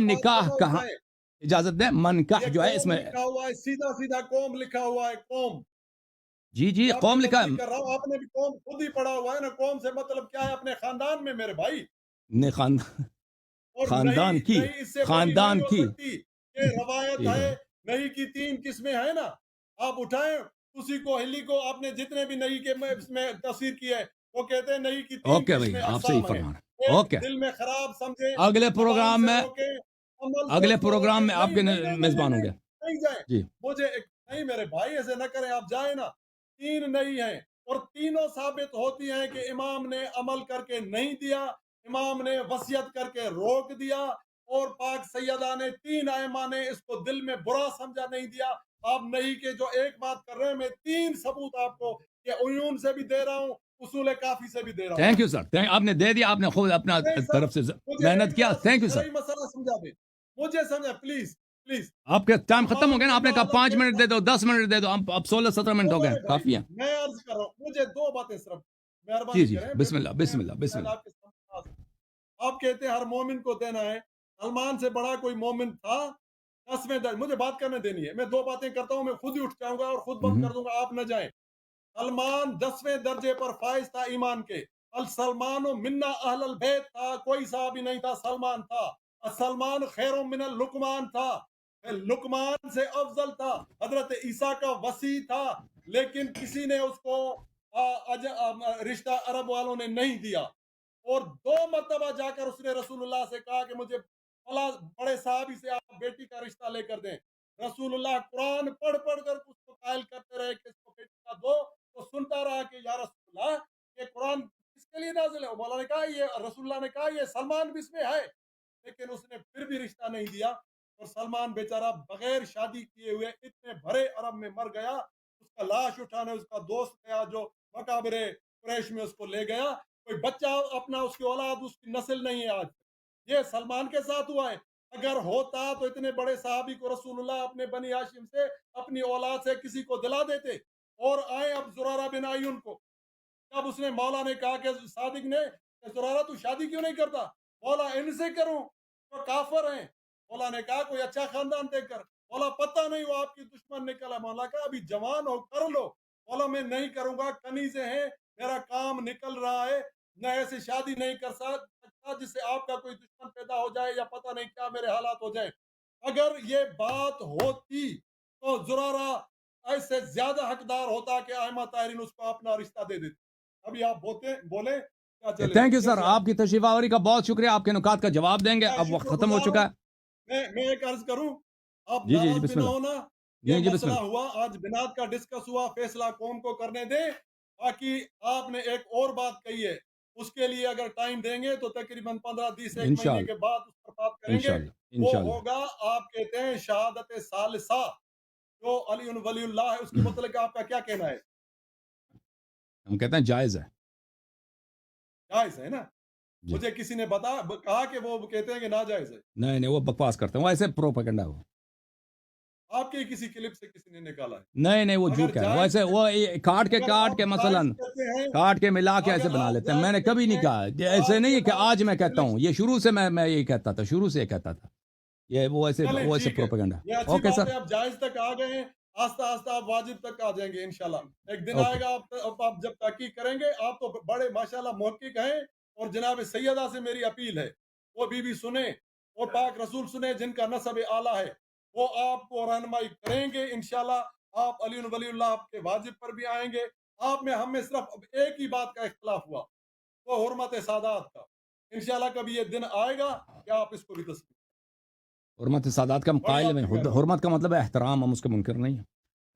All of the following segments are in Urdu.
نکاح کہاں اجازت دیں منکح جو ہے اس میں لکھا ہوا ہے سیدھا سیدھا قوم لکھا ہوا ہے قوم جی قوم لکھا کر رہا ہوں آپ نے بھی قوم خود ہی پڑھا ہوا ہے نا قوم سے مطلب کیا ہے اپنے خاندان میں میرے بھائی اور خاندان کی نہیں اس سے بڑی خاندان نہیں ہو کی سکتی یہ روایت ہے نہیں کی 3 قسمیں ہیں نا آپ اٹھائیں اسی کو ہلی کو آپ نے جتنے بھی نہیں کے میں تفسیر کی ہے وہ کہتے ہیں نہیں کی 3 اوکے بھائی قسمیں آپ صحیح اقسام ہیں فرما رہے ایک اوکے دل میں خراب سمجھے اگلے زبان پروگرام سے میں روکے عمل سے اگلے اس کو پروگرام روکے میں آپ کے میزبان ہوں گے نہیں جائیں جی مجھے نہیں میرے بھائی ایسے نہ کریں آپ جائیں نا 3 نہیں ہیں اور تینوں ثابت ہوتی ہیں کہ امام نے عمل کر کے نہیں دیا امام نے وصیت کر کے روک دیا اور پاک سیدہ نے 3 ائمہ نے اس کو دل میں برا سمجھا نہیں دیا آپ نہیں کہ جو ایک بات کر رہے ہیں میں 3 ثبوت آپ کو یہ عیون سے بھی دے رہا ہوں اصول کافی سے بھی دے رہا ہوں تھینک یو سر آپ نے دے دیا آپ نے خود اپنا نہیں سر طرف سے مجھے محنت ایک کیا تھینک یو سر شرعی مسئلہ سمجھا دے مجھے سمجھا پلیز آپ کا ٹائم ختم ہو امام گیا نا نے آپ نے کہا 5 منٹ دے دو 10 منٹ دے دو اب 16-17 منٹ ہو گئے کافی ہے میں عرض کر رہا ہوں مجھے 2 باتیں صرف جی مہربانی جی کریں بسم اللہ بسم اللہ بسم اللہ آپ کے سامنے آپ کہتے ہیں ہر مومن کو دینا ہے سلمان سے بڑا کوئی مومن تھا 10ویں درجے مجھے بات کرنے دینی ہے میں 2 باتیں کرتا ہوں میں خود ہی اٹھ جاؤں گا اور خود بند کر دوں گا آپ نہ جائیں سلمان 10ویں درجے پر فائز تھا ایمان کے السلمان منا اہل البیت تھا کوئی صحابی نہیں تھا سلمان تھا سلمان خیر من اللقمان تھا لقمان سے افضل تھا حضرت عیسیٰ کا وسیع تھا لیکن کسی نے اس کو رشتہ عرب والوں نے نہیں دیا اور 2 مرتبہ جا کر اس نے رسول اللہ سے کہا کہ مجھے بڑے صحابی سے آپ بیٹی کا رشتہ لے کر دیں رسول اللہ قرآن پڑھ پڑھ کر اس کو قائل کرتے رہے کہ اس کو بیٹی کا دو تو سنتا رہا کہ یا رسول اللہ یہ قرآن کس کے لیے نازل ہے مولا نے کہا یہ رسول اللہ نے کہا یہ سلمان بھی اس میں ہے لیکن اس نے پھر بھی رشتہ نہیں دیا اور سلمان بیچارہ بغیر شادی کیے ہوئے اتنے بھرے عرب میں مر گیا اس کا لاش اٹھانے اس کا دوست گیا جو مقابر قریش میں اس کو لے گیا کوئی بچہ اپنا اس کی اولاد اس کی نسل نہیں ہے آج یہ سلمان کے ساتھ ہوا ہے اگر ہوتا تو اتنے بڑے صحابی کو رسول اللہ اپنے بنی ہاشم سے اپنی اولاد سے کسی کو دلا دیتے اور آئے اب زرارہ بن عیون کو جب اس نے مولا نے کہا کہ صادق نے کہ زرارہ تو شادی کیوں نہیں کرتا مولا ان سے کروں تو کافر ہیں مولا نے کہا کوئی اچھا خاندان دیکھ کر مولا پتہ نہیں وہ آپ کی دشمن نکلا مولا کہا ابھی جوان ہو کر لو مولا میں نہیں کروں گا کنیزیں ہیں میرا کام نکل رہا ہے میں ایسی شادی نہیں کر سکتا جس سے آپ کا کوئی دشمن پیدا ہو جائے یا پتہ نہیں کیا میرے حالات ہو جائیں اگر یہ بات ہوتی تو زرارہ ایسے زیادہ حقدار ہوتا کہ ائمہ طاہرین اس کو اپنا رشتہ دے دیتے ابھی آپ بولیں کیا چلے تھینک یو سر آپ کی تشریف آوری کا بہت شکریہ آپ کے نکات کا جواب دیں گے اب وقت ختم ہو چکا ہے میں ایک عرض کروں آپ جی ناراض بھی بسم نہ اللہ ہونا یہ مسئلہ ہوا آج بناد کا ڈسکس ہوا فیصلہ قوم کو کرنے دیں باقی آپ نے ایک اور بات کہی ہے اس کے لیے اگر ٹائم دیں گے تو تقریباً 15-20 ایک مہینے کے بعد اس پر بات کریں گے وہ ہوگا آپ کہتے ہیں شہادت ثالثہ جو علی ولی اللہ ہے اس کے متعلق آپ کا کیا کہنا ہے ہم کہتے ہیں جائز ہے جائز ہے نا مجھے کسی نے کہا کہ وہ کہتے ہیں کہ ناجائز ہے نہیں وہ بکواس کرتے ہیں وہ ایسے پروپیگنڈا ہو آپ کی کسی کلپ سے کسی نے نکالا ہے نہیں وہ جھوٹ کہہ رہا ہے ویسے وہ کاٹ کے مثلا کاٹ کے ملا کے ایسے بنا لیتے ہیں میں نے کبھی نہیں کہا ایسے نہیں ہے کہ آج میں کہتا ہوں یہ شروع سے میں یہی کہتا تھا شروع سے یہ کہتا تھا یہ وہ ایسے پروپیگنڈا اوکے سر آپ جائز تک آ گئے ہیں آہستہ آہستہ آپ واجب تک آ جائیں گے انشاءاللہ ایک دن آئے گا آپ جب تحقیق کریں گے آپ تو بڑے ماشاءاللہ محقق ہیں اور جناب سیدہ سے میری اپیل ہے وہ بھی سنیں اور پاک رسول سنیں جن کا نسب اعلیٰ ہے وہ آپ کو رہنمائی کریں گے انشاءاللہ آپ علی ولی اللہ آپ کے واجب پر بھی آئیں گے آپ میں ہم میں صرف ایک ہی بات کا اختلاف ہوا وہ حرمت سادات کا انشاءاللہ کبھی یہ دن آئے گا کہ آپ اس کو بھی تسلیم حرمت سادات کا قائل میں حرمت کا مطلب ہے احترام ہم اس کے منکر نہیں ہیں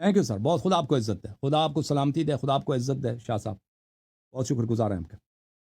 تھینک یو سر بہت خدا آپ کو عزت دے خدا آپ کو سلامتی دے خدا آپ کو عزت دے شاہ صاحب بہت شکر گزار ہیں ہم کے